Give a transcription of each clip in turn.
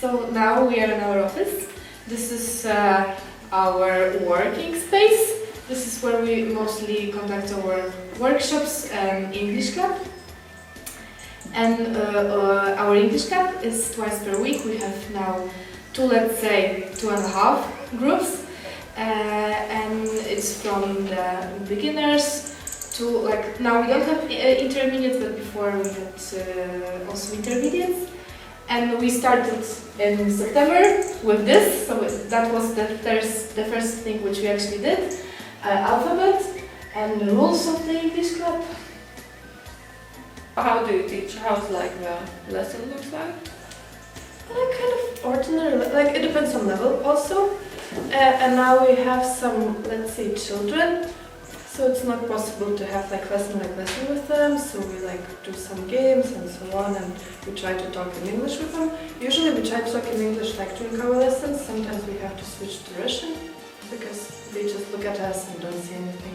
So now we are in our office. This is our working space. This is where we mostly conduct our workshops and English club. And our English club is twice per week. We have now two, let's say, 2.5 groups. And it's from the beginners to, like, now we don't have intermediates, but before we had also intermediates. And we started in September with this, so that was the first thing which we actually did. Alphabet and the rules of the English club. How do you teach? How's like the lesson looks like? Kind of ordinary, like it depends on level also. And now we have some, let's say, children. So it's not possible to have like lesson with them, so we like do some games and so on, and we try to talk in English with them. Usually we try to talk in English like during our lessons. Sometimes we have to switch to Russian because they just look at us and don't say anything.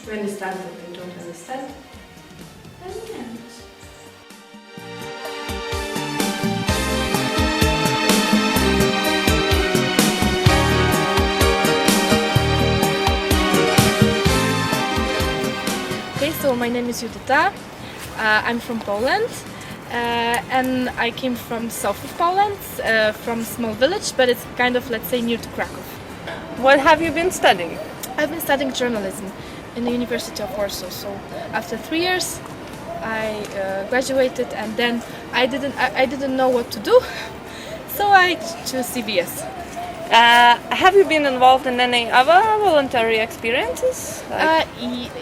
We understand but they don't understand. And yeah. So my name is Judita, I'm from Poland and I came from south of Poland, from a small village, but it's kind of, let's say, near to Krakow. What have you been studying? I've been studying journalism in the University of Warsaw, so after 3 years I graduated and then I didn't know what to do, so I chose EVS. Have you been involved in any other voluntary experiences?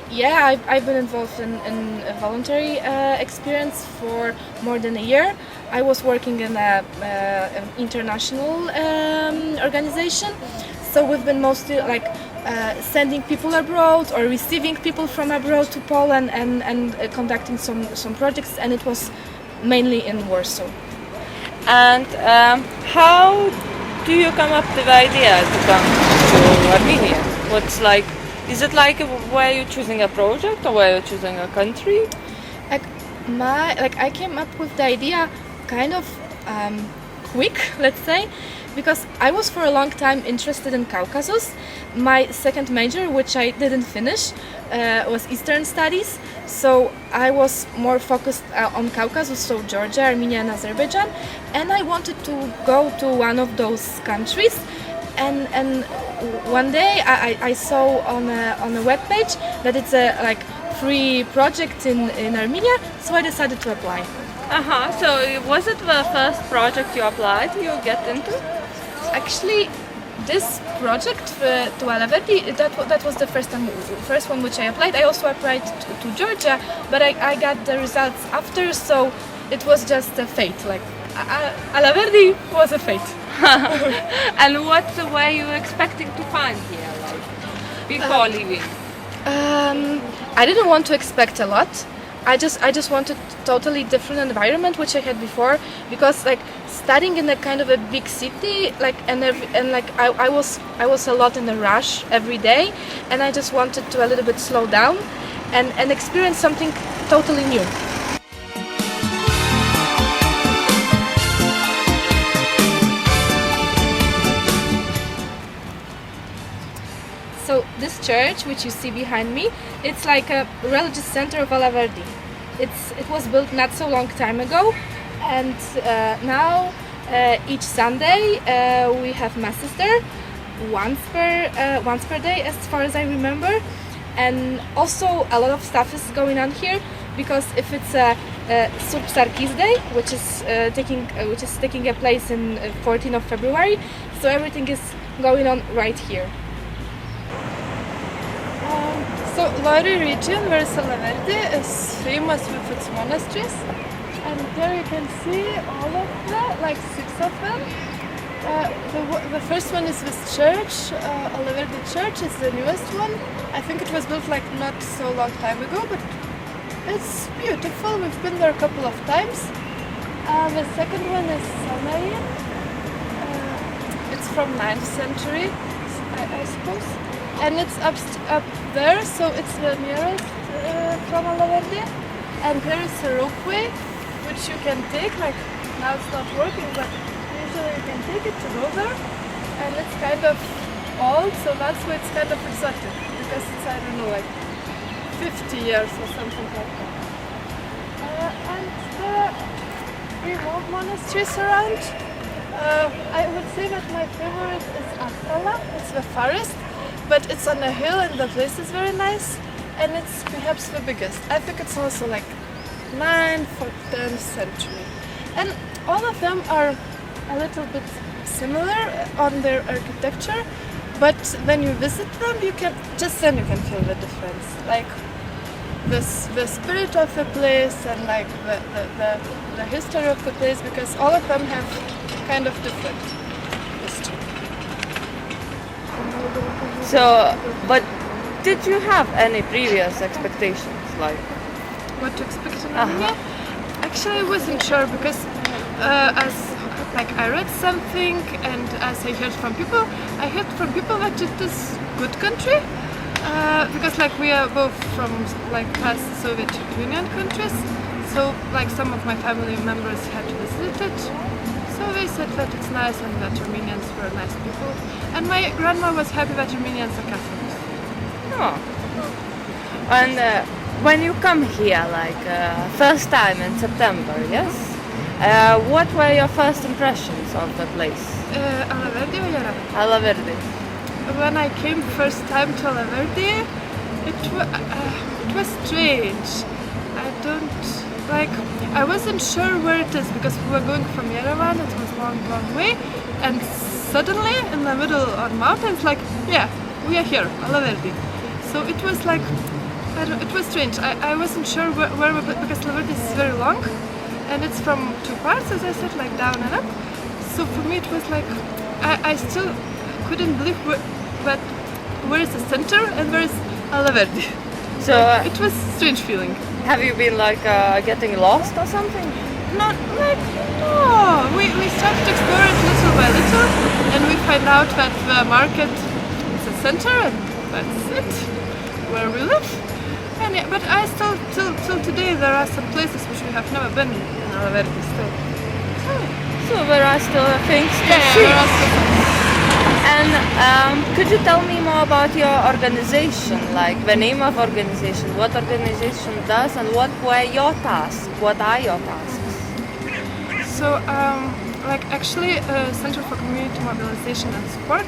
Yeah, I've been involved in a voluntary experience for more than a year. I was working in an international organization, so we've been mostly like sending people abroad or receiving people from abroad to Poland and conducting some projects, and it was mainly in Warsaw. And how do you come up with the idea to come to Armenia? What's like? Is it like where you're choosing a project or where you're choosing a country? I came up with the idea kind of quick, let's say, because I was for a long time interested in Caucasus. My second major, which I didn't finish, was Eastern Studies, so I was more focused on Caucasus, so Georgia, Armenia and Azerbaijan, and I wanted to go to one of those countries. And one day I saw on a web page that it's a like free project in Armenia, so I decided to apply. So was it the first project you applied, you get into? Actually, this project to Alaverdi, that was the first one which I applied. I also applied to Georgia, but I got the results after, so it was just a fate. Like Alaverdi was a fate. And what were you expecting to find here, like before leaving? I didn't want to expect a lot. I just wanted totally different environment which I had before, because like studying in a kind of a big city, like and like I was a lot in a rush every day, and I just wanted to a little bit slow down and experience something totally new. this church, which you see behind me, it's like a religious center of Alaverdi. It was built not so long time ago, and now each Sunday we have masses there once per day, as far as I remember. And also a lot of stuff is going on here, because if it's a Sarkis Day, which is taking a place in 14th of February, so everything is going on right here. So Lori region, where Alaverdi is famous with its monasteries, and there you can see all of them, like 6 of them. The first one is this church, Alaverdi Church is the newest one. I think it was built like not so long time ago, but it's beautiful. We've been there a couple of times. The second one is Sanayi. It's from 9th century, I suppose. And it's up there, so it's the nearest from Alaverdi. And there is a ropeway, which you can take, like now it's not working, but usually you can take it to go there. And it's kind of old, so that's why it's kind of exotic, because it's, I don't know, like 50 years or something like that. And there are 3 more monasteries around. I would say that my favorite is Asala, it's the forest, but it's on a hill and the place is very nice, and it's perhaps the biggest. I think it's also like 9th or 10th century. And all of them are a little bit similar on their architecture, but when you visit them, you can feel the difference. Like the spirit of the place and like the history of the place, because all of them have kind of different history. So, but did you have any previous expectations, like? What to expect in Armenia? Actually, I wasn't sure, because as like I read something, and as I heard from people that it is good country, because like we are both from like past Soviet Union countries, so like some of my family members had visited, so they said that it's nice and that Armenians were nice people, and my grandma was happy that Armenians are Catholics. Oh. And when you come here, like first time in September, yes? What were your first impressions of the place? Alaverdi or Yara? Alaverdi. When I came first time to Alaverdi, it was strange. I wasn't sure where it is, because we were going from Yerevan, it was long way, and suddenly in the middle of the mountains, like, yeah, we are here, Alaverdi. So it was like, it was strange. I wasn't sure where because Alaverdi is very long, and it's from 2 parts, as I said, like down and up. So for me it was like, I still couldn't believe where is the center and where is Alaverdi. So it was a strange feeling. Have you been like getting lost or something? No. We started to explore it little by little, and we find out that the market is a center, and that's it, where we live. And yeah, but I still, till today, there are some places which we have never been in Alaverdi still. So there are still things to Yeah, see. there are still. And could you tell me more about your organization, like the name of organization, what organization does, and what were your tasks? What are your tasks? So, like actually, Center for Community Mobilization and Support,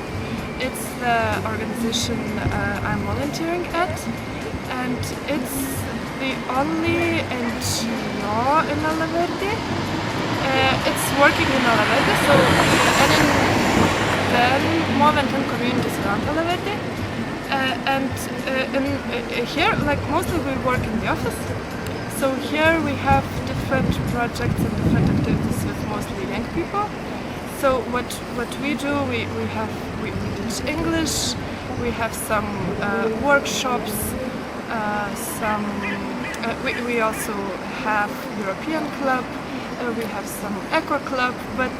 it's the organization I'm volunteering at, and it's the only NGO in Alaverdi. It's working in Alaverdi, so and in more than 10 communities around Alaverdi. And here, like mostly we work in the office. So here we have different projects and different activities with mostly young people. So what we do, we teach English, we have some workshops, we also have European club, we have some eco club, but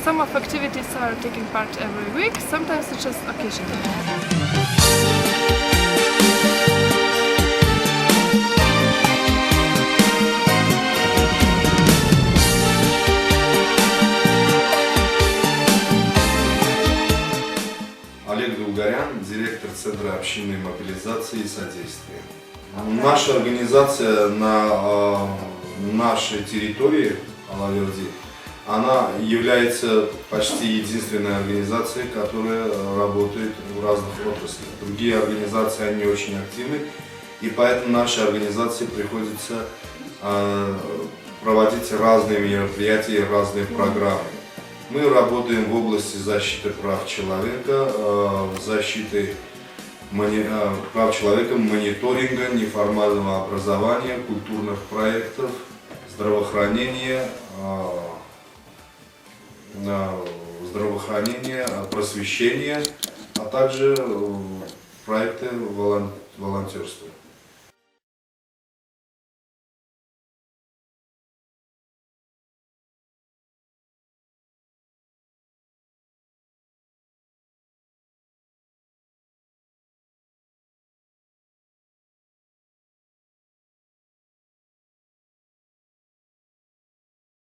some of activities are taking part every week, sometimes it's just occasionally. Олег Долгарян, директор Центра Центра общинной мобилизации и содействия. Наша организация на нашей территории Alaverdi, она является почти единственной организацией, которая работает в разных отраслях. Другие организации, они очень активны, и поэтому нашей организации приходится проводить разные мероприятия, разные программы. Мы работаем в области защиты прав человека, защиты прав человека, мониторинга, неформального образования, культурных проектов, здравоохранения, просвещения, а также проекты волонтерства.